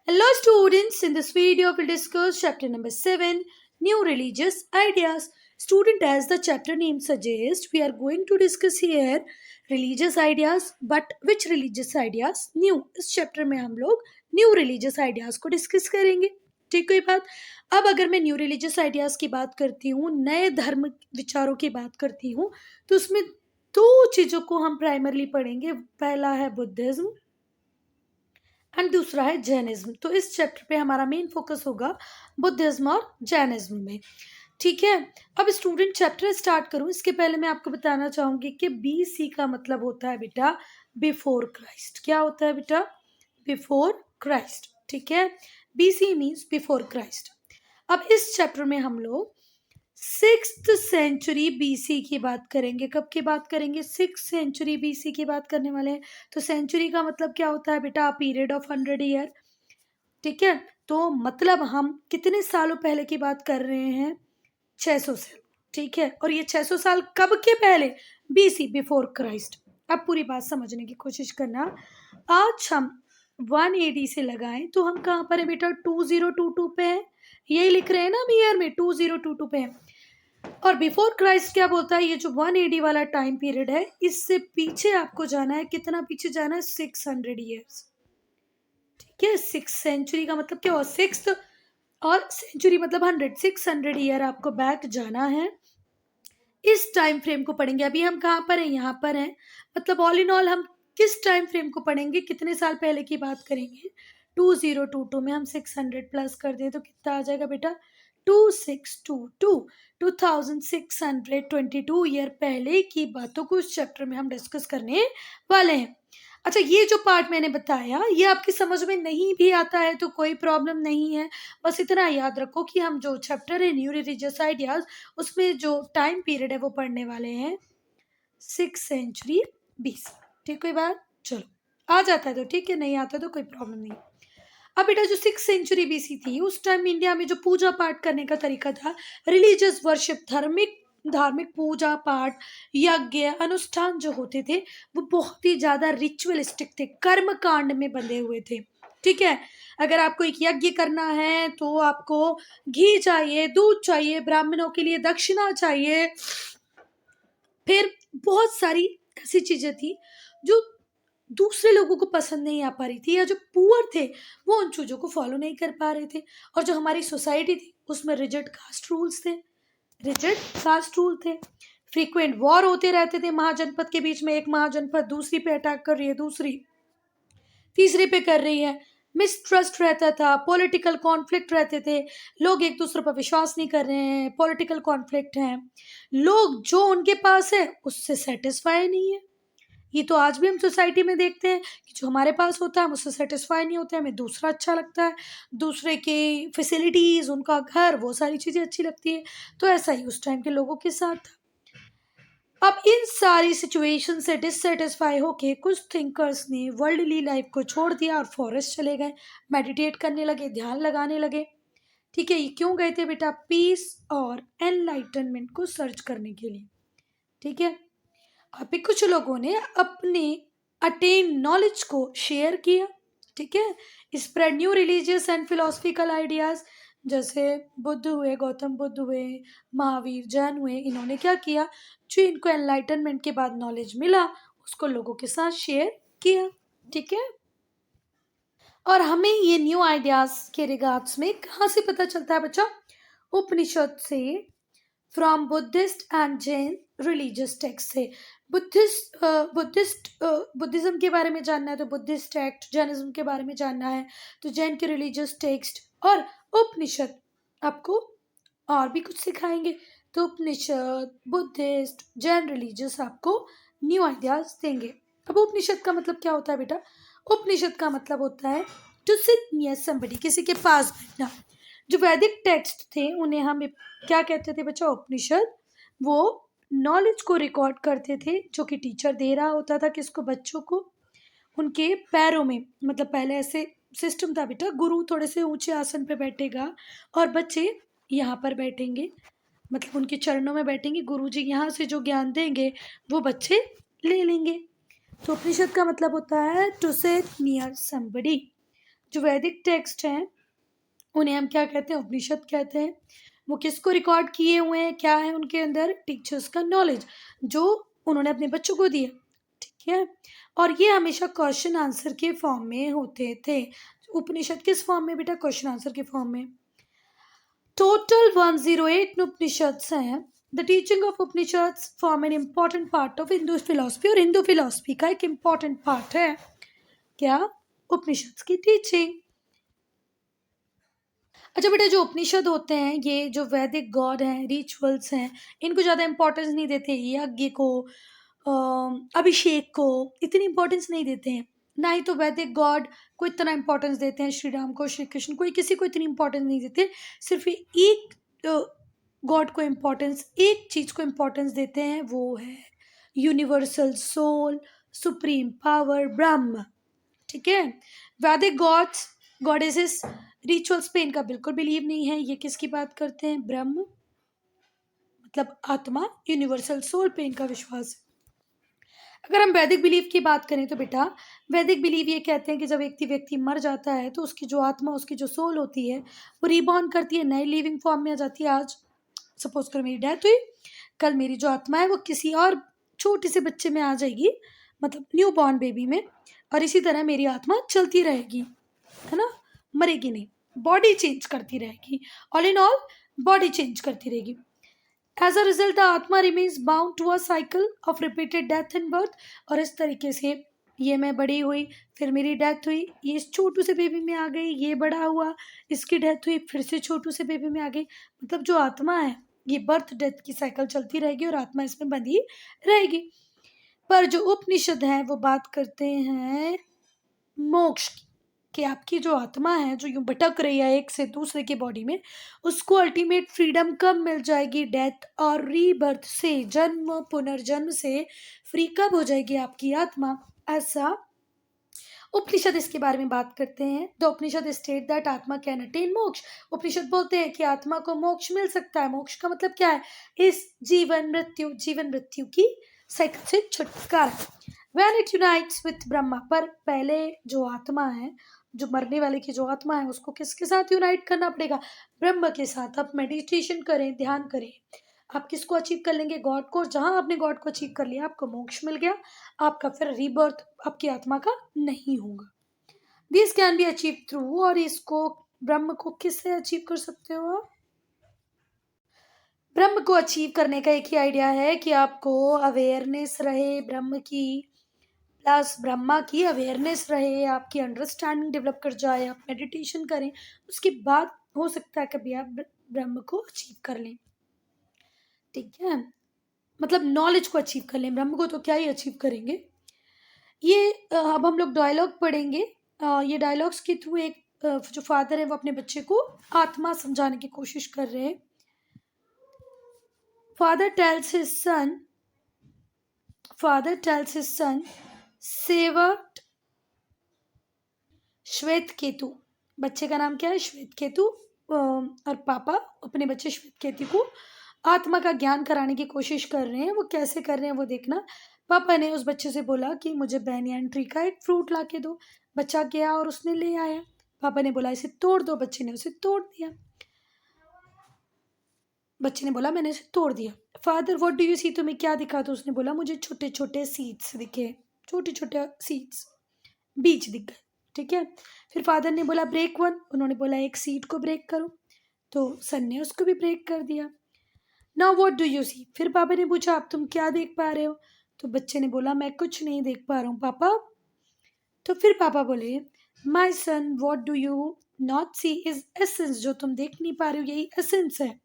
Hello students, in this video we'll discuss chapter number 7, New Religious Ideas. Student, as the chapter name suggests, we are going to discuss here religious ideas, but which religious ideas? New. इस chapter में हम लोग new religious ideas को discuss करेंगे. ठीक कोई बात. अब अगर मैं न्यू रिलीजियस आइडियाज की बात करती हूँ, नए धर्म विचारों की बात करती हूँ, तो उसमें दो चीजों को हम प्राइमरली पढ़ेंगे. पहला है बुद्धिज्म एंड दूसरा है जैनिज्म. तो इस चैप्टर पे हमारा मेन फोकस होगा बुद्धिज्म और जैनिज्म में. ठीक है. अब स्टूडेंट चैप्टर स्टार्ट करूं इसके पहले मैं आपको बताना चाहूंगी कि BC का मतलब होता है बेटा बिफोर क्राइस्ट. क्या होता है बेटा? Before Christ. ठीक है. BC means before Christ. अब इस चैप्टर में हम लोग 6th सेंचुरी BC की बात करेंगे. कब की बात करेंगे? 6th सेंचुरी BC की बात करने वाले हैं. तो सेंचुरी का मतलब क्या होता है बेटा? Period of 100 year. ठीक है. तो मतलब हम कितने सालों पहले की बात कर रहे हैं? 600 साल. ठीक है. और ये 600 साल कब के पहले? BC, before Christ. अब पूरी बात समझने की कोशिश करना. आज हम 180 से लगाएं तो हम कहाँ पर है बेटा? 2022 पे है. यही लिख रहे हैं ना हम ईयर में, 2022 पे है. और बिफोर क्राइस्ट क्या बोलता है? ये जो 180 वाला टाइम पीरियड है, इससे पीछे आपको जाना है. कितना पीछे जाना है? 600 ईयर्स. ठीक है. 6th सेंचुरी का मतलब क्या हुआ? 6th और सेंचुरी मतलब 100. 600 ईयर आपको बैक जाना है. इस टाइम फ्रेम को पढ़ेंगे. अभी हम कहाँ पर हैं? यहाँ पर हैं. मतलब ऑल इन ऑल हम किस टाइम फ्रेम को पढ़ेंगे? कितने साल पहले की बात करेंगे? 2022 में हम 600 प्लस कर दें तो कितना आ जाएगा बेटा? 2622. 2622 ईयर पहले की बातों को इस चैप्टर में हम डिस्कस करने वाले हैं. अच्छा, ये जो पार्ट मैंने बताया ये आपकी समझ में नहीं भी आता है तो कोई प्रॉब्लम नहीं है. बस इतना याद रखो कि हम जो चैप्टर है न्यू रिलीजियस आइडियाज, उसमें जो टाइम पीरियड है वो पढ़ने वाले हैं 6th सेंचुरी BC. ठीक कोई बात? चलो, आ जाता है तो ठीक है, नहीं आता तो कोई प्रॉब्लम नहीं. अब बेटा जो 6th सेंचुरी BC थी, उस टाइम इंडिया में जो पूजा पाठ करने का तरीका था, रिलीजियस वर्शिप, धार्मिक पूजा पाठ, यज्ञ अनुष्ठान जो होते थे वो बहुत ही ज्यादा रिचुअलिस्टिक थे, कर्म कांड में बंधे हुए थे. ठीक है. अगर आपको एक यज्ञ करना है तो आपको घी चाहिए, दूध चाहिए, ब्राह्मणों के लिए दक्षिणा चाहिए, फिर बहुत सारी ऐसी चीजें थी जो दूसरे लोगों को पसंद नहीं आ पा रही थी, या जो पुअर थे वो उन चीजों को फॉलो नहीं कर पा रहे थे. और जो हमारी सोसाइटी थी उसमें रिजिड कास्ट रूल्स थे. रिजिड कास्ट रूल थे. फ्रीक्वेंट वॉर होते रहते थे महाजनपद के बीच में. एक महाजनपद दूसरी पे अटैक कर रही है, दूसरी तीसरे पे कर रही है. मिसट्रस्ट रहता था, पॉलिटिकल कॉन्फ्लिक्ट रहते थे. लोग एक दूसरे पर विश्वास नहीं कर रहे हैं, पॉलिटिकल कॉन्फ्लिक्ट है. लोग जो उनके पास है उससे सेटिस्फाई नहीं है. ये तो आज भी हम सोसाइटी में देखते हैं कि जो हमारे पास होता है हम उससे सेटिस्फाई नहीं होते, हमें दूसरा अच्छा लगता है, दूसरे के फैसिलिटीज, उनका घर, वो सारी चीजें अच्छी लगती है. तो ऐसा ही उस टाइम के लोगों के साथ था. अब इन सारी सिचुएशन से डिससेटिस्फाई होके कुछ थिंकर्स ने वर्ल्डली लाइफ को छोड़ दिया और फॉरेस्ट चले गए, मेडिटेट करने लगे, ध्यान लगाने लगे. ठीक है. ये क्यों गए थे बेटा? पीस और एनलाइटनमेंट को सर्च करने के लिए. ठीक है. अभी कुछ लोगों ने अपने अटेन नॉलेज को शेयर किया. ठीक है. Spread new religious and philosophical ideas. जैसे बुद्ध हुए, गौतम बुद्ध हुए, महावीर, जैन हुए, इन्होंने क्या किया? जो इनको एनलाइटनमेंट के बाद नॉलेज मिला उसको लोगों के साथ शेयर किया. ठीक है. और हमें ये न्यू आइडियाज के रिगार्ड्स में कहाँ से पता चलता है बच्चा? उपनिषद से, from Buddhist and Jain religious text से. बुद्धिज्म के बारे में जानना है तो बुद्धिस्ट टेक्स्ट, जैनिज्म के बारे में जानना है तो जैन के रिलीजियस टेक्स्ट, और उपनिषद आपको और भी कुछ सिखाएंगे. तो उपनिषद, बुद्धिस्ट, जैन रिलीजियस आपको न्यू आइडियाज देंगे. अब उपनिषद का मतलब क्या होता है बेटा? उपनिषद का मतलब होता है टू सिट नियर समबडी, किसी के पास बैठना. जो वैदिक टेक्स्ट थे उन्हें हम क्या कहते थे बच्चा? उपनिषद. वो नॉलेज को रिकॉर्ड करते थे जो कि टीचर दे रहा होता था किसको? बच्चों को. उनके पैरों में, मतलब पहले ऐसे सिस्टम था बेटा, गुरु थोड़े से ऊंचे आसन पे बैठेगा और बच्चे यहाँ पर बैठेंगे, मतलब उनके चरणों में बैठेंगे. गुरु जी यहाँ से जो ज्ञान देंगे वो बच्चे ले लेंगे. तो उपनिषद का मतलब होता है टू सिट नियर समबडी, जो वैदिक टेक्स्ट हैं उन्हें हम क्या कहते हैं? उपनिषद कहते हैं। वो किसको रिकॉर्ड किए हुए हैं? क्या है उनके अंदर? टीचर्स का नॉलेज जो उन्होंने अपने बच्चों को दिया। ठीक है, और ये हमेशा क्वेश्चन आंसर के फॉर्म में होते थे। उपनिषद किस फॉर्म में बेटा? क्वेश्चन आंसर के फॉर्म में। टोटल 108 उपनिषद्स हैं। The teaching of Upanishads form an important part of Hindu philosophy, और हिंदू फिलोसफी का एक इम्पॉर्टेंट पार्ट है क्या? उपनिषद्स की टीचिंग। अच्छा बेटा, जो उपनिषद होते हैं ये जो वैदिक गॉड हैं, रिचुअल्स हैं, इनको ज़्यादा इंपॉर्टेंस नहीं देते। यज्ञ को, अभिषेक को इतनी इंपॉर्टेंस नहीं देते हैं। ना ही तो वैदिक गॉड को इतना इंपॉर्टेंस देते हैं, श्री राम को, श्री कृष्ण को, किसी को इतनी इंपॉर्टेंस नहीं देते। सिर्फ एक गॉड को इम्पोर्टेंस, एक चीज़ को इम्पोर्टेंस देते हैं, वो है यूनिवर्सल सोल, सुप्रीम पावर, ब्रह्म। ठीक है, वैदिक गॉड्स, गॉडेसेस, रिचुअल्स पे इनका बिल्कुल बिलीव नहीं है। ये किसकी बात करते हैं? ब्रह्म, मतलब आत्मा, यूनिवर्सल सोल पे इनका विश्वास है। अगर हम वैदिक बिलीव की बात करें तो बेटा, वैदिक बिलीव ये कहते हैं कि जब एक व्यक्ति मर जाता है तो उसकी जो आत्मा, उसकी जो सोल होती है, वो रिबॉर्न करती है, नए लिविंग फॉर्म में आ जाती है। आज सपोज करो मेरी डेथ हुई, कल मेरी जो आत्मा है वो किसी और छोटे से बच्चे में आ जाएगी, मतलब न्यू बॉर्न बेबी में, और इसी तरह मेरी आत्मा चलती रहेगी, है ना, मरेगी नहीं, बॉडी चेंज करती रहेगी। All in all body change करती रहेगी। As a result the atma remains bound to a cycle of repeated death and birth. और इस तरीके से ये मैं बड़ी हुई, फिर मेरी डेथ हुई, ये इस छोटू से बेबी में आ गई, ये बड़ा हुआ, इसकी डेथ हुई, फिर से छोटू से बेबी में आ गई। मतलब जो आत्मा है ये बर्थ डेथ की साइकिल चलती रहेगी और आत्मा इसमें बंधी रहेगी। पर जो उपनिषद है वो बात करते हैं मोक्ष की, कि आपकी जो आत्मा है जो यूं भटक रही है एक से दूसरे की बॉडी में, उसको अल्टीमेट फ्रीडम कब मिल जाएगी? डेथ और रीबर्थ से, जन्म पुनर्जन्म से फ्री कब हो जाएगी आपकी आत्मा? ऐसा उपनिषद इसके बारे में बात करते हैं। द उपनिषद स्टेट दैट आत्मा कैन अटेन मोक्ष। उपनिषद बोलते हैं कि आत्मा को मोक्ष मिल सकता है। मोक्ष का मतलब क्या है? इस जीवन मृत्यु की साइकिल से छुटकारा। When it unites with Brahma, पर पहले जो आत्मा है, जो मरने वाले की जो आत्मा है, उसको किसके साथ यूनाइट करना पड़ेगा? ब्रह्म के साथ। आप मेडिटेशन करें, ध्यान करें, आप किसको अचीव कर लेंगे? गॉड को। जहां आपने गॉड को अचीव कर लिया, आपको मोक्ष मिल गया, आपका फिर रीबर्थ आपकी आत्मा का नहीं होगा। This can be achieve through, और इसको, ब्रह्म को किससे अचीव कर सकते हो आप? ब्रह्म को अचीव करने का एक ही आइडिया है कि आपको अवेयरनेस रहे ब्रह्म की, प्लस ब्रह्मा की अवेयरनेस रहे, आपकी अंडरस्टैंडिंग डेवलप कर जाए, आप मेडिटेशन करें, उसके बाद हो सकता है कभी आप ब्रह्म को अचीव कर लें। ठीक है, मतलब नॉलेज को अचीव कर लें, ब्रह्म को तो क्या ही अचीव करेंगे। ये अब हम लोग डायलॉग पढ़ेंगे। ये डायलॉग्स के थ्रू एक जो फादर है वो अपने बच्चे को आत्मा समझाने की कोशिश कर रहे हैं। फादर टेल्स हिज सन सेवट श्वेत केतु। बच्चे का नाम क्या है? श्वेत केतु। और पापा अपने बच्चे श्वेत केतु को आत्मा का ज्ञान कराने की कोशिश कर रहे हैं। वो कैसे कर रहे हैं वो देखना। पापा ने उस बच्चे से बोला कि मुझे बैनियन ट्री का एक फ्रूट ला के दो। बच्चा गया और उसने ले आया। पापा ने बोला इसे तोड़ दो, बच्चे ने उसे तोड़ दिया। बच्चे ने बोला मैंने इसे तोड़ दिया। Father what do you see, तुम्हें क्या दिखा? तो उसने बोला मुझे छोटे छोटे सीड्स दिखे, छोटे छोटे सीड्स, बीज दिख गए। ठीक है, फिर फादर ने बोला ब्रेक वन, उन्होंने बोला एक सीड को ब्रेक करो, तो सन ने उसको भी ब्रेक कर दिया। Now what do you see, फिर पापा ने पूछा अब तुम क्या देख पा रहे हो? तो बच्चे ने बोला मैं कुछ नहीं देख पा रहा हूँ पापा। तो फिर पापा बोले my son what do you not see is essence, जो तुम देख नहीं पा रहे हो यही एसेंस है।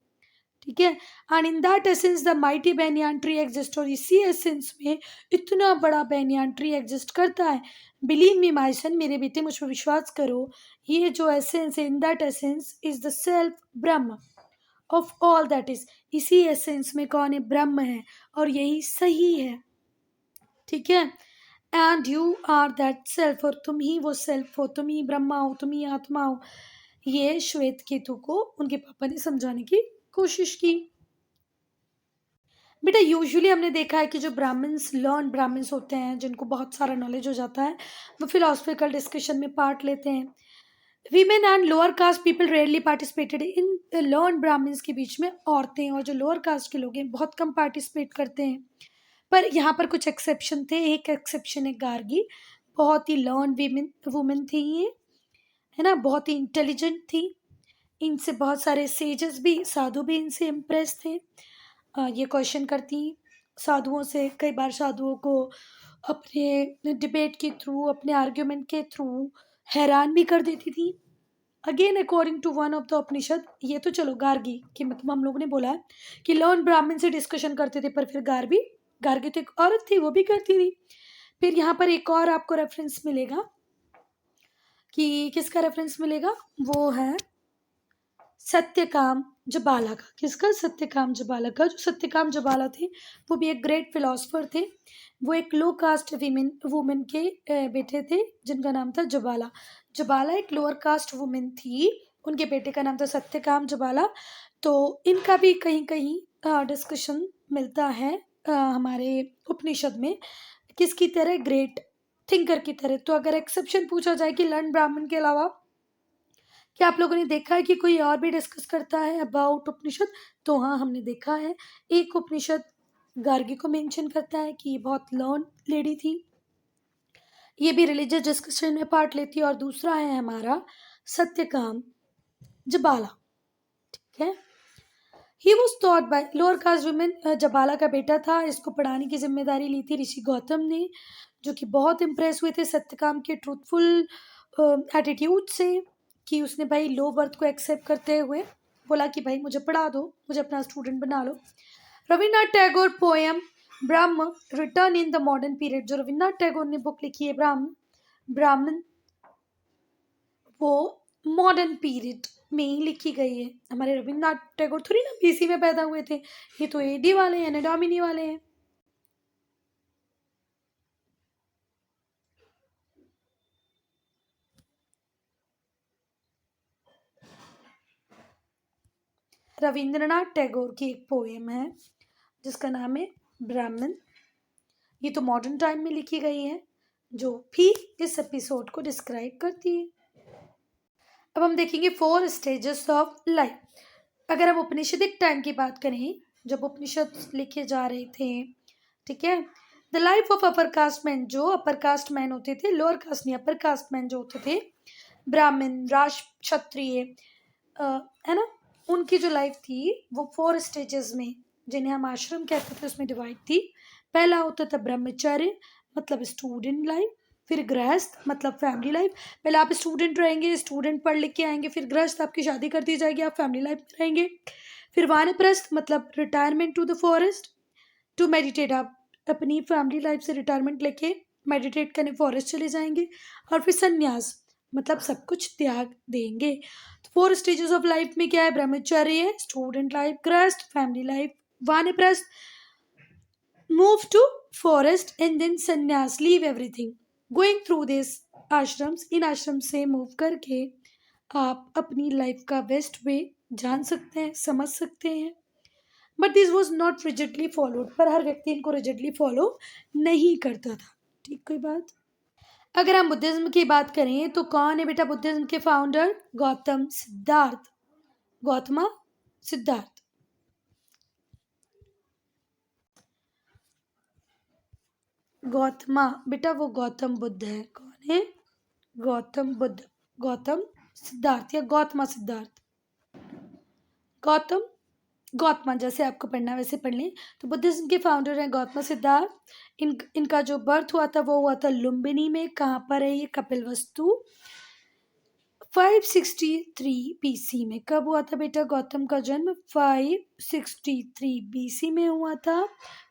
ठीक है, and in that essence the mighty banyan tree exist, और इसी एसेंस में इतना बड़ा बैनियान ट्री एग्जिस्ट करता है। बिलीव मी माई सन, मेरे बेटे मुझ पर विश्वास करो, ये जो एसेंस है, इन that essence is the self Brahma of all that is. इसी एसेंस में कौन है? ब्रह्म है, और यही सही है। ठीक है, and you are that self, और तुम ही वो सेल्फ हो, तुम ही ब्रह्मा हो, तुम ही आत्मा हो। ये श्वेत केतु को उनके पापा ने समझाने की कोशिश की। बेटा यूजुअली हमने देखा है कि जो ब्राह्मण्स होते हैं, जिनको बहुत सारा नॉलेज हो जाता है, वो फिलोसफिकल डिस्कशन में पार्ट लेते हैं। Women and lower caste people rarely participated in learn Brahmans के बीच में औरतें और जो लोअर कास्ट के लोग हैं बहुत कम पार्टिसिपेट करते हैं। पर यहाँ पर कुछ एक्सेप्शन थे। एक एक्सेप्शन है गार्गी, बहुत ही लर्न वुमेन थी ये, है ना, बहुत ही इंटेलिजेंट थी। इनसे बहुत सारे सेजेस भी, साधु भी इनसे इम्प्रेस थे। ये क्वेश्चन करती साधुओं से, कई बार साधुओं को अपने डिबेट के थ्रू, अपने आर्ग्यूमेंट के थ्रू हैरान भी कर देती थी। Again according to one of the Upanishad, ये तो चलो गार्गी कि मतलब हम लोगों ने बोला है कि लर्न ब्राह्मण से डिस्कशन करते थे, पर फिर गार्गी तो एक औरत थी, वो भी करती थी। फिर यहाँ पर एक और आपको रेफरेंस मिलेगा कि किसका रेफरेंस मिलेगा, वो है सत्यकाम जबाला का। किसका? सत्यकाम जबाला का। जो सत्यकाम जबाला थे वो भी एक ग्रेट फिलोसफर थे। वो एक लो कास्ट वुमेन के बेटे थे जिनका नाम था जबाला। जबाला एक लोअर कास्ट वुमेन थी, उनके बेटे का नाम था सत्यकाम जबाला। तो इनका भी कहीं कहीं डिस्कशन मिलता है हमारे उपनिषद में, किसकी तरह? ग्रेट थिंकर की तरह। तो अगर एक्सेप्शन पूछा जाए कि लर्न ब्राह्मण के अलावा क्या आप लोगों ने देखा है कि कोई और भी डिस्कस करता है अबाउट उपनिषद? तो हाँ, हमने देखा है। एक उपनिषद गार्गी को मेंशन करता है कि ये बहुत लर्न लेडी थी, ये भी रिलीजियस डिस्कशन में पार्ट लेती है। और दूसरा है हमारा सत्यकाम जबाला, ठीक है। He was taught by lower caste women. जबाला का बेटा था, इसको पढ़ाने की जिम्मेदारी ली थी ऋषि गौतम ने, जो कि बहुत इम्प्रेस हुए थे सत्यकाम के ट्रूथफुल एटीट्यूड से, कि उसने भाई लो बर्थ को एक्सेप्ट करते हुए बोला कि भाई मुझे पढ़ा दो, मुझे अपना स्टूडेंट बना लो। Rabindranath Tagore poem Brahma return in the modern period, जो रविन्द्रनाथ टैगोर ने बुक लिखी है ब्राह्मण, वो मॉडर्न पीरियड में ही लिखी गई है। हमारे रविन्द्रनाथ टैगोर थोड़ी ना बीसी में पैदा हुए थे, ये तो एडी वाले हैं, एनाडोमिनी वाले हैं। रविंद्रनाथ टैगोर की एक पोएम है जिसका नाम है ब्राह्मण, ये तो मॉडर्न टाइम में लिखी गई है, जो भी इस एपिसोड को डिस्क्राइब करती है। अब हम देखेंगे 4 स्टेजेस ऑफ लाइफ। अगर हम उपनिषदिक टाइम की बात करें, जब उपनिषद लिखे जा रहे थे, ठीक है, the life of upper caste man, जो अपर कास्ट मैन होते थे, लोअर कास्ट नहीं, अपर कास्ट मैन जो होते थे, ब्राह्मण, राज क्षत्रिय, है ना, उनकी जो लाइफ थी वो 4 स्टेजेस में, जिन्हें हम आश्रम कहते थे, उसमें डिवाइड थी। पहला होता था ब्रह्मचर्य, मतलब स्टूडेंट लाइफ। फिर गृहस्थ, मतलब फैमिली लाइफ। पहले आप स्टूडेंट रहेंगे, स्टूडेंट पढ़ लिख के आएंगे, फिर गृहस्थ, आपकी शादी कर दी जाएगी, आप फैमिली लाइफ में रहेंगे। फिर वानप्रस्थ, मतलब retirement to the forest to meditate, आप अपनी फैमिली लाइफ से रिटायरमेंट लेके मेडिटेट करने फॉरेस्ट चले जाएंगे। और फिर संन्यास, मतलब सब कुछ त्याग देंगे। तो 4 स्टेजेस ऑफ लाइफ में क्या है? Brahmacharya, student life, grihastha, family life, vanaprastha, move to forest, and then sannyasa, leave everything. Going through this ashrams, इन आश्रम से मूव करके आप अपनी लाइफ का बेस्ट वे जान सकते हैं, समझ सकते हैं। But this was not rigidly followed, पर हर व्यक्ति इनको रिजिडली फॉलो नहीं करता था। ठीक, कोई बात। अगर हम बुद्धिज्म की बात करें तो कौन है बेटा बुद्धिज्म के फाउंडर? गौतम सिद्धार्थ, गौतमा सिद्धार्थ। गौतमा बेटा वो गौतम बुद्ध है। कौन है? गौतम बुद्ध, गौतम सिद्धार्थ या गौतमा सिद्धार्थ, गौतम गौतमा, जैसे आपको पढ़ना वैसे पढ़ लें। तो बुद्धिज्म के फाउंडर हैं गौतमा सिद्धार्थ। इनका जो बर्थ हुआ था वो हुआ था लुम्बिनी में। कहाँ पर है ये? कपिलवस्तु। 563 बीसी में। कब हुआ था बेटा गौतम का जन्म? 563 बीसी में हुआ था।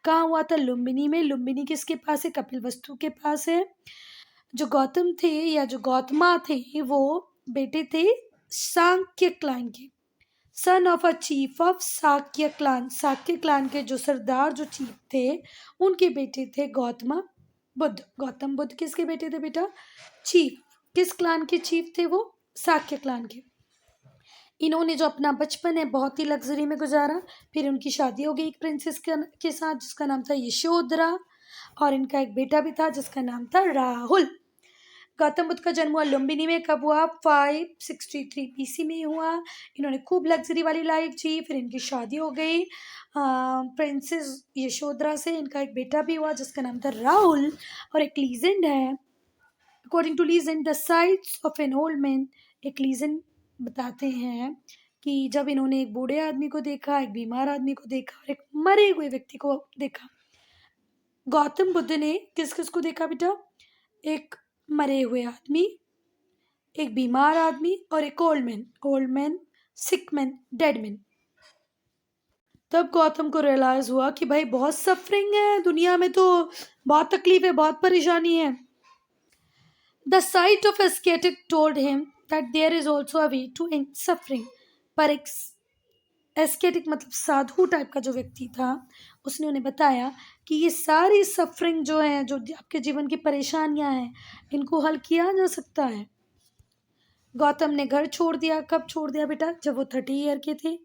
कहाँ हुआ था? लुम्बिनी में। लुम्बिनी किसके पास है? कपिलवस्तु के पास है। जो गौतम थे या जो गौतमा थे वो बेटे थे सांक्य क्लान के, son of a chief of Shakya clan. Shakya clan के जो सरदार, जो चीफ थे, उनके बेटे थे गौतमा बुद्ध। गौतम बुद्ध किसके बेटे थे बेटा? चीफ। किस क्लान के चीफ थे वो? साक्य क्लान के। इन्होंने जो अपना बचपन है बहुत ही लग्जरी में गुजारा। फिर उनकी शादी हो गई एक प्रिंसेस के साथ जिसका नाम था यशोधरा, और इनका एक बेटा भी था जिसका नाम था राहुल। गौतम बुद्ध का जन्म हुआ लुम्बिनी में। कब हुआ? 563 BC में हुआ। इन्होंने खूब लग्जरी वाली लाइफ जी। फिर इनकी शादी हो गई प्रिंसेस यशोधरा से। इनका एक बेटा भी हुआ जिसका नाम था राहुल। और एक लीजेंड है, according to legend, the sights of an old man, एक लीजेंड बताते हैं कि जब इन्होंने एक बूढ़े आदमी को देखा, एक बीमार आदमी को देखा और एक मरे हुए व्यक्ति को देखा। गौतम बुद्ध ने किस किस को देखा बेटा? एक मरे हुए आदमी, एक बीमार आदमी और एक ओल्ड मैन, सिक मैन, डेड मैन। तब गौतम को रियलाइज हुआ कि भाई बहुत सफरिंग है दुनिया में, तो बहुत तकलीफ है, बहुत परेशानी है। The sight of ascetic told him that there is also a way to end suffering. पर एक एस्केटिक मतलब साधु टाइप का जो व्यक्ति था, उसने उन्हें बताया कि ये सारी सफरिंग जो है, जो आपके जीवन की परेशानियां हैं, इनको हल किया जा सकता है। गौतम ने घर छोड़ दिया। कब छोड़ दिया बेटा? जब वो 30 ईयर के थे।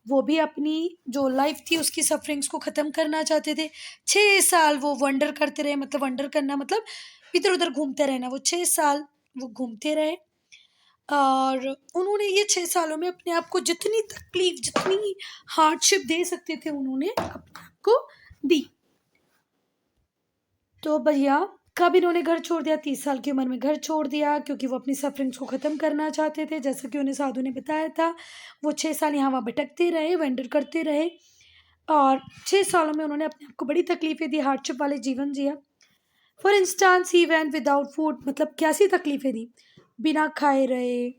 वो भी अपनी जो लाइफ थी उसकी सफरिंग्स को ख़त्म करना चाहते थे। 6 साल वो वंडर करते रहे, मतलब वंडर करना मतलब इधर उधर घूमते रहना। वो 6 साल वो घूमते रहे और उन्होंने ये 6 सालों में अपने आप को जितनी तकलीफ, जितनी हार्डशिप दे सकते थे, उन्होंने अपने आप को दी। तो भैया कब इन्होंने घर छोड़ दिया? 30 साल की उम्र में घर छोड़ दिया, क्योंकि वो अपनी सफरिंग्स को ख़त्म करना चाहते थे। जैसा कि उन्हें साधु ने बताया था, वो 6 साल यहाँ वहाँ भटकते रहे, वेंडर करते रहे और 6 सालों में उन्होंने अपने आप को बड़ी तकलीफें दी, हार्डशिप वाले जीवन जिया। For instance he went without food, मतलब कैसी तकलीफें दी? बिना खाए रहे,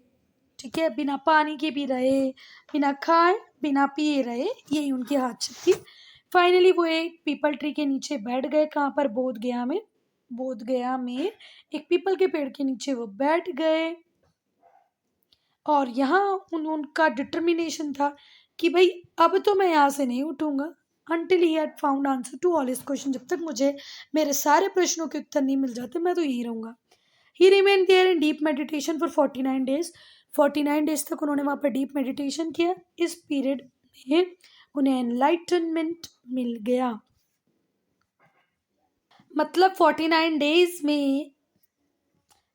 ठीक है, बिना पानी के भी रहे, बिना खाए बिना पिए रहे, यही उनकी हार्डशिप थी। फाइनली वो एक पीपल ट्री के नीचे बैठ गए। कहाँ पर? बोध गया में। बोध गया में एक पीपल के पेड़ के नीचे वो बैठ गए और यहाँ उनका डिटर्मिनेशन था कि भाई अब तो मैं यहाँ से नहीं उठूंगा until he had found answer to all his questions। जब तक मुझे मेरे सारे प्रश्नों के उत्तर नहीं मिल जाते, मैं तो यही रहूंगा। He remained there in deep meditation for 49 days। 49 days तक उन्होंने वहाँ पर डीप मेडिटेशन किया। इस पीरियड में उन्हें एनलाइटनमेंट मिल गया। मतलब 49 डेज में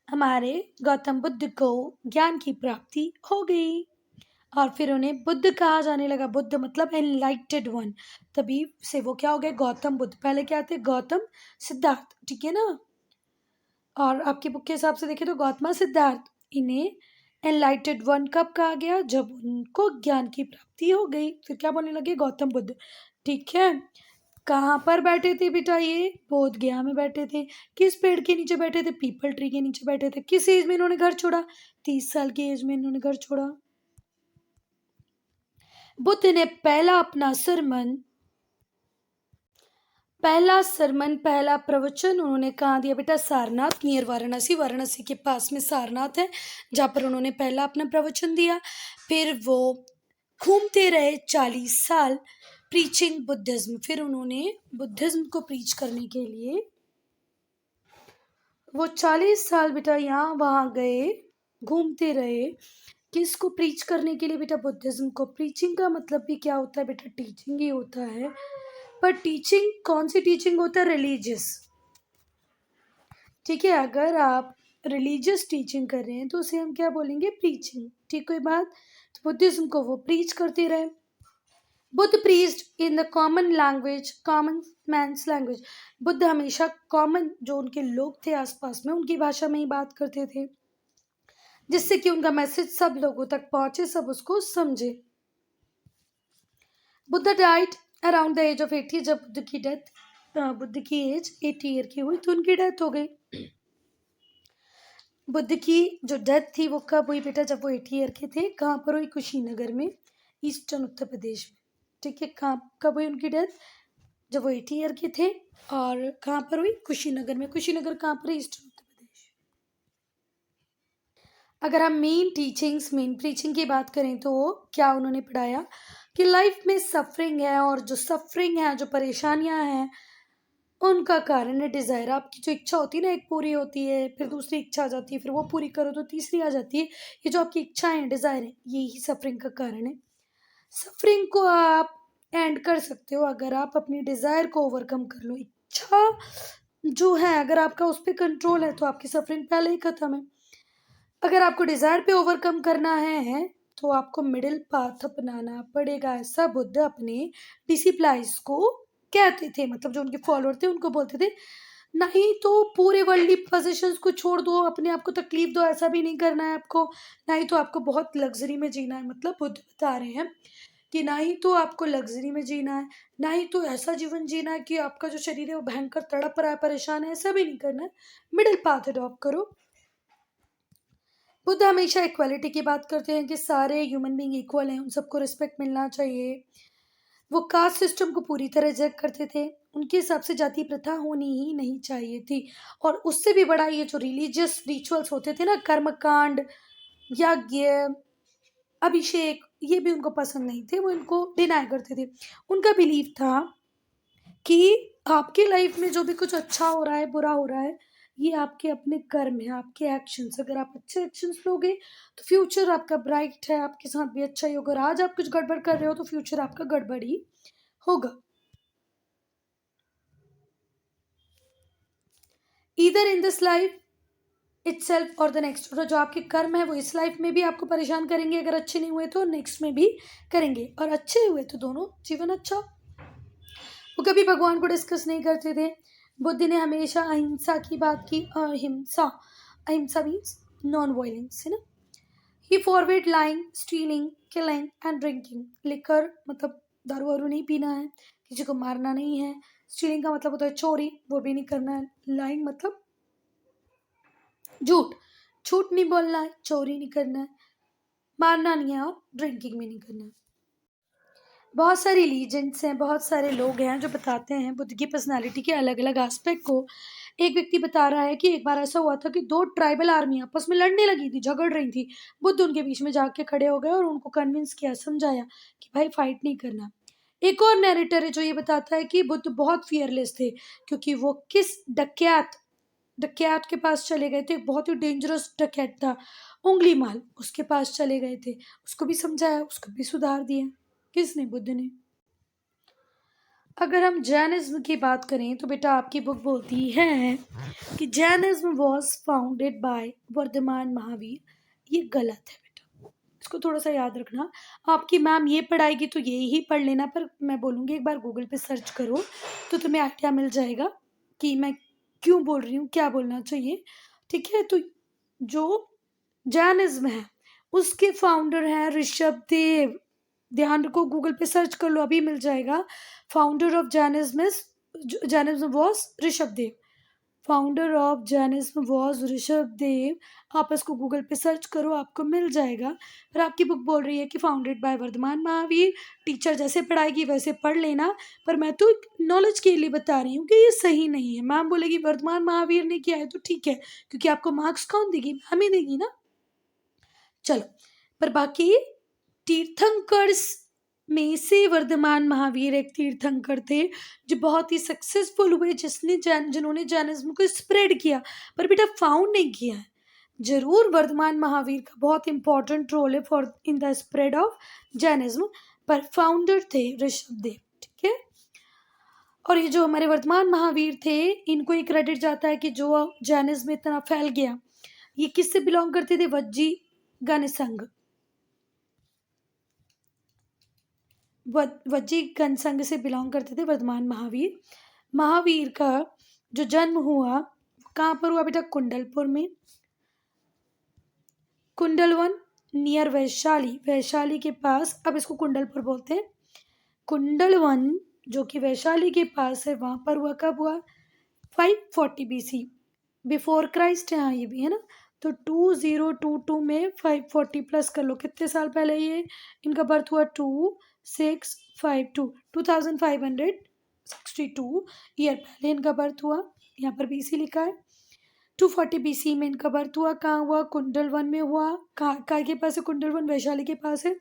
हमारे गौतम बुद्ध को ज्ञान की प्राप्ति हो गई और फिर उन्हें बुद्ध कहा जाने लगा। बुद्ध मतलब एनलाइटेड वन। तभी से वो क्या हो गए? गौतम बुद्ध। पहले क्या थे? गौतम सिद्धार्थ, ठीक है ना। और आपकी बुक के हिसाब से देखें तो गौतम सिद्धार्थ। इन्हें एनलाइटेड वन कब कहा गया? जब उनको ज्ञान की प्राप्ति हो गई। फिर क्या बोलने लगे? गौतम बुद्ध, ठीक है। कहाँ पर बैठे थे बेटा? ये बोध गया में बैठे थे। किस पेड़ के नीचे बैठे थे? पीपल ट्री के नीचे बैठे थे। किस एज में इन्होंने घर छोड़ा? 30 साल की एज में इन्होंने घर छोड़ा। बुद्ध ने पहला प्रवचन उन्होंने कहाँ दिया बेटा? सारनाथ, नियर वाराणसी। वाराणसी के पास में सारनाथ है, जहाँ पर उन्होंने पहला अपना प्रवचन दिया। फिर वो घूमते रहे 40 साल प्रीचिंग बुद्धिज्म। फिर उन्होंने बुद्धिज्म को प्रीच करने के लिए वो 40 साल बेटा यहाँ वहाँ गए, घूमते रहे। किसको प्रीच करने के लिए बेटा? बुद्धिज्म को। प्रीचिंग का मतलब भी क्या होता है बेटा? टीचिंग ही होता है। पर टीचिंग कौन सी टीचिंग होता है? रिलीजियस, ठीक है। अगर आप रिलीजियस टीचिंग कर रहे हैं तो उसे हम क्या बोलेंगे? प्रीचिंग, ठीक। कोई बात? तो बुद्धिज्म को वो प्रीच करते रहे। Buddha preached in the common language, common man's language. Buddha हमेशा कॉमन जो उनके लोग थे आसपास में, उनकी भाषा में ही बात करते थे, जिससे कि उनका मैसेज सब लोगों तक पहुंचे, सब उसको समझे। Buddha died around the age of 80। जब बुद्ध की एज 80 ईयर की हुई तो उनकी डेथ हो गई। बुद्ध की जो डेथ थी वो कब हुई बेटा? जब वो 80 ईयर के थे। कहाँ पर हुई? कुशीनगर में, ईस्टर्न उत्तर प्रदेश में, ठीक है। कब हुई उनकी डेथ? जब वो 80 ईयर के थे। और कहाँ पर हुई? कुशीनगर में। कुशीनगर कहाँ पर है? ईस्टर्न उत्तर प्रदेश। अगर हम मेन प्रीचिंग की बात करें तो क्या उन्होंने पढ़ाया कि लाइफ में सफरिंग है, और जो सफरिंग है, जो परेशानियां हैं, उनका कारण है डिज़ायर। आपकी जो इच्छा होती है ना, एक पूरी होती है, फिर दूसरी इच्छा आ जाती है, फिर वो पूरी करो तो तीसरी आ जाती है। ये जो आपकी इच्छाएं हैं, डिज़ायर है, यही सफरिंग का कारण है। सफरिंग को आप एंड कर सकते हो अगर आप अपनी डिज़ायर को ओवरकम कर लो। इच्छा जो है, अगर आपका उस पर कंट्रोल है तो आपकी सफरिंग पहले ही खत्म है। अगर आपको डिजायर पे ओवरकम करना है तो आपको मिडिल पाथ अपनाना पड़ेगा, ऐसा बुद्ध अपने डिसिप्लाइज को कहते थे, मतलब जो उनके फॉलोअर थे उनको बोलते थे। नहीं तो पूरे वर्ल्डली पोजीशंस को छोड़ दो, अपने आप को तकलीफ दो, ऐसा भी नहीं करना है आपको। नहीं तो आपको बहुत लग्जरी में जीना है, मतलब बुद्ध बता रहे हैं कि ना ही तो आपको लग्जरी में जीना है, ना ही तो ऐसा जीवन जीना है कि आपका जो शरीर है वो भयंकर तड़प रहा है, परेशान है, ऐसा भी नहीं करना है। मिडिल पाथ अडॉप्ट करो। बुद्ध हमेशा इक्वालिटी की बात करते हैं कि सारे ह्यूमन बीइंग इक्वल हैं, उन सबको रिस्पेक्ट मिलना चाहिए। वो कास्ट सिस्टम को पूरी तरह रिजेक्ट करते थे। उनके हिसाब से जाति प्रथा होनी ही नहीं चाहिए थी। और उससे भी बड़ा ये जो रिलीजियस रिचुअल्स होते थे ना, कर्मकांड, यज्ञ, अभिषेक, ये भी उनको पसंद नहीं थे, वो इनको डिनाई करते थे। उनका बिलीव था कि आपकी लाइफ में जो भी कुछ अच्छा हो रहा है, बुरा हो रहा है, ये आपके अपने कर्म है, आपके एक्शंस। अगर आप अच्छे एक्शंस लोगे तो फ्यूचर आपका ब्राइट है, आपके साथ भी अच्छा ही होगा। और आज आप कुछ गड़बड़ कर रहे हो तो फ्यूचर आपका गड़बड़ ही होगा। Either in this life itself और द नेक्स्ट, तो जो आपके कर्म है वो इस लाइफ में भी आपको परेशान करेंगे, अगर अच्छे नहीं हुए तो नेक्स्ट में भी करेंगे, और अच्छे हुए तो दोनों जीवन अच्छा। वो कभी भगवान को डिस्कस नहीं करते थे। बुद्ध ने हमेशा अहिंसा की बात की। अहिंसा, अहिंसा मीन्स नॉन वायलेंस है ना। He forward lying, stealing, killing and drinking. Liquor मतलब दारू वारू नहीं पीना है, किसी को मारना नहीं है। स्टीलिंग का मतलब होता है चोरी, वो भी नहीं करना है। लाइंग मतलब झूठ, झूठ नहीं बोलना है, चोरी नहीं करना है, मारना नहीं है, और ड्रिंकिंग भी नहीं करना है। बहुत सारे लीजेंड्स हैं, बहुत सारे लोग हैं जो बताते हैं बुद्ध की पर्सनालिटी के अलग अलग एस्पेक्ट को। एक व्यक्ति बता रहा है कि एक बार ऐसा हुआ था कि दो ट्राइबल आर्मी आपस में लड़ने लगी थी, झगड़ रही थी। बुद्ध उनके बीच में जाके खड़े हो गए और उनको कन्विंस किया, समझाया कि भाई फाइट नहीं करना। एक और नैरेटर है जो ये बताता है कि बुद्ध बहुत फियरलेस थे, क्योंकि वो किस डकैत डकैत के पास चले गए थे। बहुत ही डेंजरस डकैत था, उंगली माल, उसके पास चले गए थे। उसको भी समझाया, उसको भी सुधार दिया। किसने? बुद्ध ने। अगर हम जैनिज्म की बात करें तो बेटा आपकी बुक बोलती है कि Jainism was founded by Vardhaman Mahavir. ये गलत है बेटा, इसको थोड़ा सा याद रखना। आपकी मैम ये पढ़ाएगी तो ये ही पढ़ लेना, पर मैं बोलूँगी एक बार गूगल पे सर्च करो तो तुम्हें आइडिया मिल जाएगा कि मैं क्यों बोल रही हूँ, क्या बोलना चाहिए। ठीक है, तो जो जैनिज्म है उसके फाउंडर हैं ऋषभ देव। ध्यान रखो, गूगल पे सर्च कर लो, अभी मिल जाएगा। Founder of Jainism was Rishabh Dev. Founder of Jainism was Rishabh Dev. आप इसको गूगल पे सर्च करो, आपको मिल जाएगा। पर आपकी बुक बोल रही है कि founded by Vardhaman Mahavir. Teacher जैसे पढ़ाएगी वैसे पढ़ लेना, पर मैं तो नॉलेज के लिए बता रही हूँ कि ये सही नहीं है। मैम बोलेगी वर्धमान महावीर ने किया है तो ठीक है, क्योंकि आपको मार्क्स कौन देगी? मैम ही देगी ना। चलो, पर बाकी तीर्थंकर्स में से वर्धमान महावीर एक तीर्थंकर थे जो बहुत ही सक्सेसफुल हुए, जिन्होंने जैनिज्म को स्प्रेड किया, पर बेटा फाउंड नहीं किया है। जरूर वर्धमान महावीर का बहुत इंपॉर्टेंट रोल है for in the spread of Jainism, पर फाउंडर थे ऋषभ देव। ठीक है, और ये जो हमारे वर्धमान महावीर थे, इनको एक क्रेडिट जाता है कि जो जैनिज्म इतना फैल गया, ये किससे बिलोंग करते थे? वज्जी गण संघ। वज्जी गण संघ से बिलोंग करते थे वर्धमान महावीर। महावीर का जो जन्म हुआ कहाँ पर हुआ बेटा? कुंडलपुर में। कुंडलवन नियर वैशाली, वैशाली के पास, अब इसको कुंडलपुर बोलते हैं। कुंडलवन जो कि वैशाली के पास है, वहां पर हुआ। कब हुआ? 540 BC, बिफोर क्राइस्ट है। हाँ, ये भी है ना। तो 2022 में 540 प्लस कर लो, कितने साल पहले ये इनका बर्थ हुआ? 2652, 2562 ईयर पहले इनका बर्थ हुआ। यहाँ पर BC लिखा है। 240 BC में इनका बर्थ हुआ। कहाँ हुआ? कुंडलवन में हुआ। कहाँ के पास है कुंडलवन? वैशाली के पास है।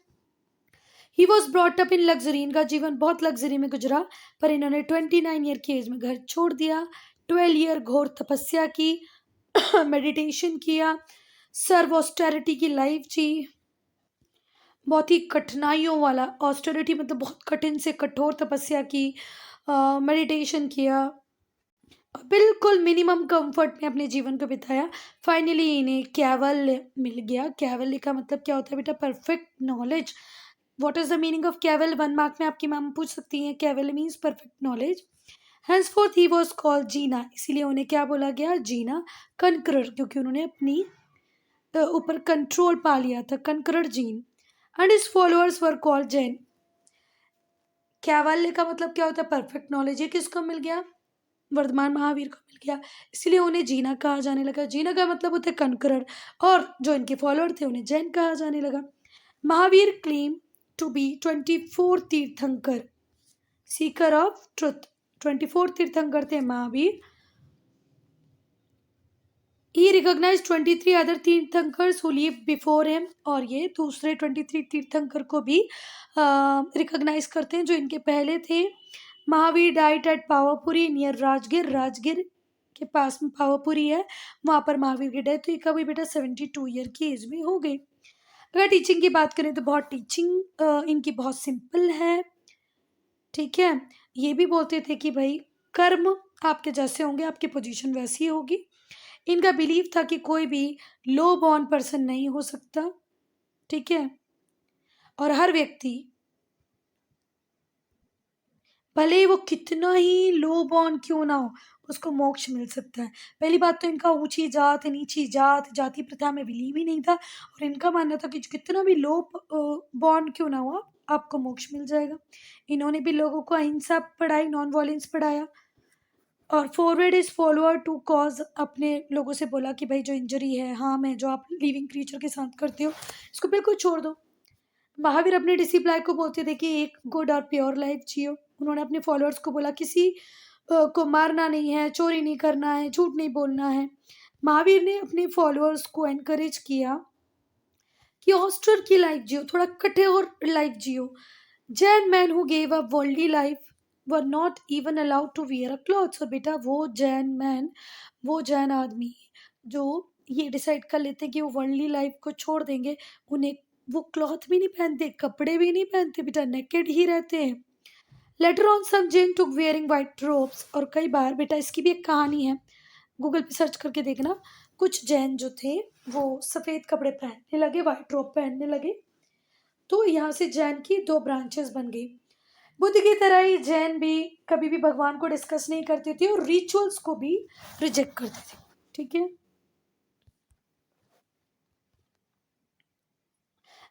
He was brought up in luxury, इनका जीवन बहुत लग्जरी में गुजरा, पर इन्होंने 29 ईयर की एज में घर छोड़ दिया। 12 ईयर घोर तपस्या की, मेडिटेशन किया, सर्व ऑस्टेरिटी की लाइफ जी, बहुत ही कठिनाइयों वाला, ऑस्टेरिटी मतलब बहुत कठिन से कठोर तपस्या की, मेडिटेशन किया, बिल्कुल मिनिमम कंफर्ट में अपने जीवन को बिताया। फाइनली इन्हें कैवल्य मिल गया। कैवल्य का मतलब क्या होता है बेटा? Perfect knowledge. What is the meaning of kaival? 1 mark में आपकी मैम पूछ सकती हैं। Kaival means perfect knowledge. henceforth he was called Jina, इसीलिए उन्हें क्या बोला गया? जीना। कनकरर, क्योंकि उन्होंने अपनी ऊपर कंट्रोल पा लिया था। Conqueror Jina. And his followers were called Jain. कैवल्य का मतलब क्या होता है? Perfect knowledge. ये किसको मिल गया? वर्धमान महावीर को मिल गया, इसलिए उन्हें जीना कहा जाने लगा। जीना का मतलब होता है कनकरर, और जो इनके फॉलोअर थे उन्हें जैन कहा जाने लगा। महावीर क्लेम टू बी 24 तीर्थंकर, सीकर ऑफ ट्रुथ। 24 तीर्थंकर थे Mahavir. He recognized 23 other tirthankaras who lived before him, और ये दूसरे 23 तीर्थंकर को भी रिकॉग्नाइज करते हैं जो इनके पहले थे। Mahavir died at Pawapuri near Rajgir. Rajgir के पास में पावापुरी है, वहाँ पर महावीर की डेथ हुई। कभी बेटा? 72 ईयर की एज में हो गई। अगर टीचिंग की बात करें तो बहुत टीचिंग इनकी बहुत सिंपल है। ठीक है, ये भी बोलते थे कि भाई कर्म आपके जैसे होंगे आपकी पोजीशन वैसी होगी। इनका बिलीव था कि कोई भी लो बॉर्न पर्सन नहीं हो सकता। ठीक है, और हर व्यक्ति भले ही वो कितना ही लो बॉर्न क्यों ना हो उसको मोक्ष मिल सकता है। पहली बात तो इनका ऊंची जात नीची जात जाति प्रथा में बिलीव ही नहीं था, और इनका मानना था कि कितना भी लो बॉर्न क्यों ना हो आपको मोक्ष मिल जाएगा। इन्होंने भी लोगों को अहिंसा पढ़ाई, नॉन वायलेंस पढ़ाया, और forward is follower to cause. अपने लोगों से बोला कि भाई जो इंजरी है, हार्म है, जो आप लिविंग क्रीचर के साथ करते हो, इसको बिल्कुल छोड़ दो। महावीर अपने डिसिप्लाइन को बोलते थे कि एक गुड और प्योर लाइफ जियो। उन्होंने अपने फॉलोअर्स को बोला किसी को मारना नहीं है, चोरी नहीं करना है, झूठ नहीं बोलना है। महावीर ने अपने फॉलोअर्स को एनकरेज किया कि ऑस्टर की लाइफ जियो, थोड़ा कठोर लाइफ जियो। Jain man who gave up worldly life were not even allowed to wear a clothes. और बेटा वो जैन मैन, वो जैन आदमी जो ये डिसाइड कर लेते हैं कि वो वर्ल्डली लाइफ को छोड़ देंगे, उन्हें वो क्लॉथ भी नहीं पहनते, कपड़े भी नहीं पहनते बेटा, नेकेड ही रहते हैं। Later on some Jain took wearing white robes. और कई बार बेटा इसकी भी एक कहानी है, गूगल पे सर्च करके देखना। कुछ जैन जो थे वो सफ़ेद कपड़े पहनने लगे, वाइट रोब पहनने लगे, तो यहाँ से जैन की 2 ब्रांचेस बन गई। बुद्ध की तरह ही जैन भी कभी भी भगवान को डिस्कस नहीं करते थे और रिचुअल्स को भी रिजेक्ट करते थे। ठीक है,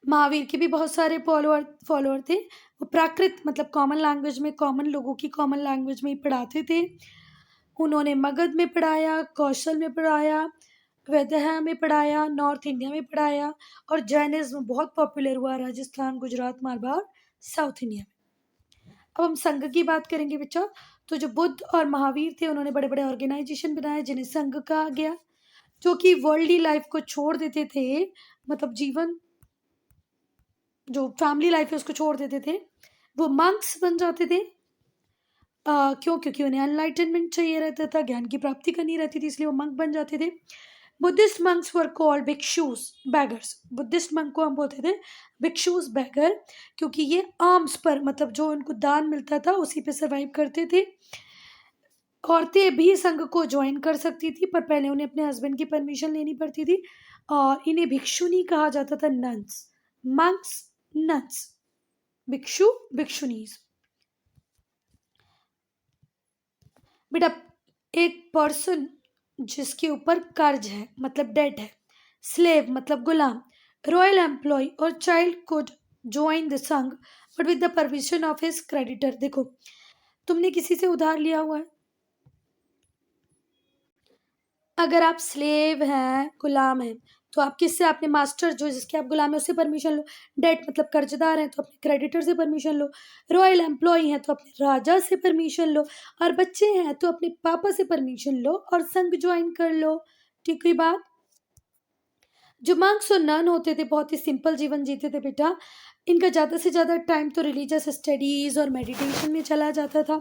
महावीर के भी बहुत सारे फॉलोअर थे। वो प्राकृत मतलब कॉमन लैंग्वेज में, कॉमन लोगों की कॉमन लैंग्वेज में ही पढ़ाते थे। उन्होंने मगध में पढ़ाया, कौशल में पढ़ाया, वैदहा में पढ़ाया, नॉर्थ इंडिया में पढ़ाया, और जैनिज्म बहुत पॉपुलर हुआ राजस्थान, गुजरात, मारवाड़, साउथ इंडिया में। अब हम संघ की बात करेंगे बच्चों। तो जो बुद्ध और महावीर थे उन्होंने बड़े बड़े ऑर्गेनाइजेशन बनाए जिन्हें संघ कहा गया, जो कि वर्ल्डली लाइफ को छोड़ देते थे, मतलब जीवन जो फैमिली लाइफ है उसको छोड़ देते थे। वो मंक्स बन जाते थे। क्यों? क्योंकि उन्हें अनलाइटनमेंट चाहिए रहता था, ज्ञान की प्राप्ति करनी रहती थी, इसलिए वो मंक बन जाते थे। Buddhist monks were called bhikshus beggars. Buddhist monk को हम बोलते थे भिक्षुस बैगर, क्योंकि ये आर्म्स पर मतलब जो उनको दान मिलता था उसी पे सर्वाइव करते थे। औरतें भी संघ को ज्वाइन कर सकती थी, पर पहले उन्हें अपने हस्बैंड की परमिशन लेनी पड़ती थी, और इन्हें भिक्षु नहीं कहा जाता था, नन्स। मंक्स, नन्स, भिक्षु, भिक्षुनीज। बेटा एक पर्सन जिसके ऊपर कर्ज है मतलब डेट है, स्लेव मतलब गुलाम, रॉयल एम्प्लॉय और चाइल्ड कुड ज्वाइन द संघ but with the permission of his creditor. देखो तुमने किसी से उधार लिया हुआ है, अगर आप स्लेव हैं, गुलाम हैं, तो आप किससे? अपने मास्टर जो जिसके आप गुलाम है उससे परमिशन लो। डेट मतलब कर्जदार हैं तो अपने क्रेडिटर से परमिशन लो। रॉयल एम्प्लॉय हैं तो अपने राजा से परमिशन लो, और बच्चे हैं तो अपने पापा से परमिशन लो और संघ ज्वाइन कर लो। ठीक हुई बात? जो मंक्स और नन होते थे बहुत ही सिंपल जीवन जीते थे बेटा। इनका ज़्यादा से ज़्यादा टाइम तो रिलीजियस स्टडीज और मेडिटेशन में चला जाता था।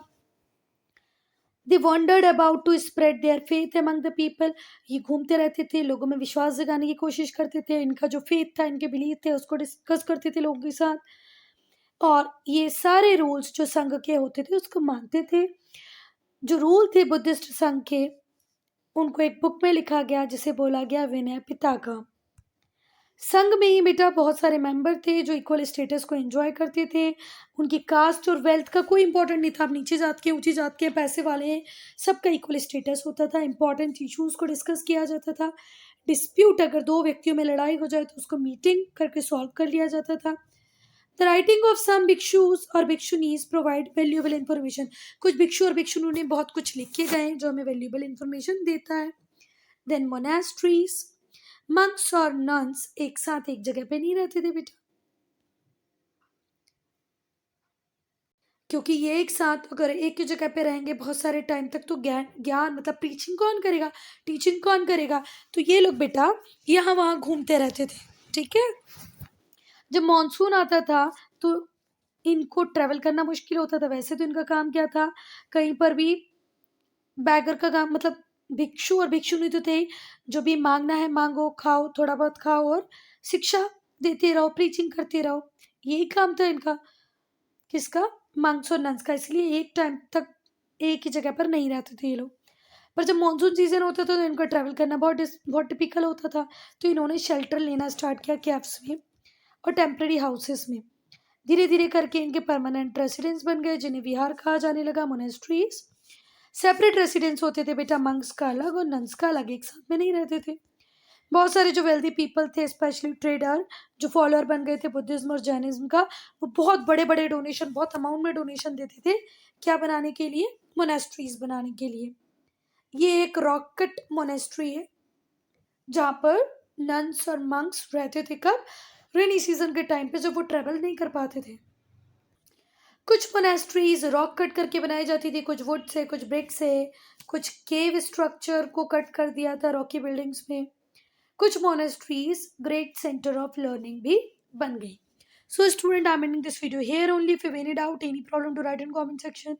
They wandered about to spread their faith among the people. ये घूमते रहते थे, लोगों में विश्वास जगाने की कोशिश करते थे, इनका जो फेथ था, इनके बिलीव थे उसको डिस्कस करते थे लोगों के साथ, और ये सारे रूल्स जो संघ के होते थे उसको मानते थे। जो रूल थे बुद्धिस्ट संघ के, उनको एक बुक में लिखा गया जिसे बोला गया विनय पिटका। संघ में ही बेटा बहुत सारे मेंबर थे जो इक्वल स्टेटस को एंजॉय करते थे। उनकी कास्ट और वेल्थ का कोई इंपॉर्टेंट नहीं था, आप नीचे जात के, ऊंची जात के, पैसे वाले हैं, सबका इक्वल स्टेटस होता था। इंपॉर्टेंट इश्यूज को डिस्कस किया जाता था। डिस्प्यूट अगर दो व्यक्तियों में लड़ाई हो जाए तो उसको मीटिंग करके सॉल्व कर लिया जाता था। The writing of some bhikshus और भिक्षुनीज प्रोवाइड वैल्यूएबल इंफॉर्मेशन। कुछ भिक्षु और भिक्षुनी ने बहुत कुछ लिख के गए जो हमें वैल्यूएबल इंफॉर्मेशन देता है। देन मोनेस्ट्रीज, मंक्स और नन्स एक साथ एक जगह पे नहीं रहते थे बेटा, क्योंकि ये एक साथ अगर एक ही जगह पे रहेंगे बहुत सारे टाइम तक तो ज्ञान ज्ञान मतलब प्रीचिंग कौन करेगा, टीचिंग कौन करेगा। तो ये लोग बेटा यहाँ वहाँ घूमते रहते थे। ठीक है, जब मॉनसून आता था तो इनको ट्रेवल करना मुश्किल होता था। वैसे तो इनका काम क्या था, कहीं पर भी बैगर का काम, मतलब भिक्षु और भिक्षुनी तो थे ही, जो भी मांगना है मांगो, खाओ, थोड़ा बहुत खाओ और शिक्षा देते रहो, प्रीचिंग करते रहो, यही काम था इनका। किसका? मंक्स और नन्स का। इसलिए एक टाइम तक एक ही जगह पर नहीं रहते थे ये लोग। पर जब मानसून सीजन होता था तो इनका ट्रैवल करना बहुत टिपिकल होता था। तो इन्होंने शेल्टर लेना स्टार्ट किया कैफ्स में और टेम्पररी हाउसेस में। धीरे धीरे करके इनके परमानेंट रेसिडेंस बन गए जिन्हें विहार कहा जाने लगा, मोनेस्ट्रीज। सेपरेट रेसिडेंस होते थे बेटा, मंक्स का अलग और नन्स का अलग, एक साथ में नहीं रहते थे। बहुत सारे जो वेल्दी पीपल थे, स्पेशली ट्रेडर जो फॉलोअर बन गए थे बुद्धिज्म और जैनिज्म का, वो बहुत बड़े बड़े डोनेशन, बहुत अमाउंट में डोनेशन देते थे। क्या बनाने के लिए? मोनेस्ट्रीज बनाने के लिए। ये एक रॉक कट मोनेस्ट्री है जहाँ पर नन्स और मंक्स रहते थे। कब? रेनी सीजन के टाइम पे, जब वो ट्रेवल नहीं कर पाते थे। कुछ मोनेस्ट्रीज रॉक कट करके बनाई जाती थी, कुछ वुड से, कुछ ब्रिक से, कुछ केव स्ट्रक्चर को कट कर दिया था रॉकी बिल्डिंग्स में। कुछ monasteries great centre of learning भी बन गई। So student, I'm ending this video here only. If you have any doubt, any problem, to write in comment section.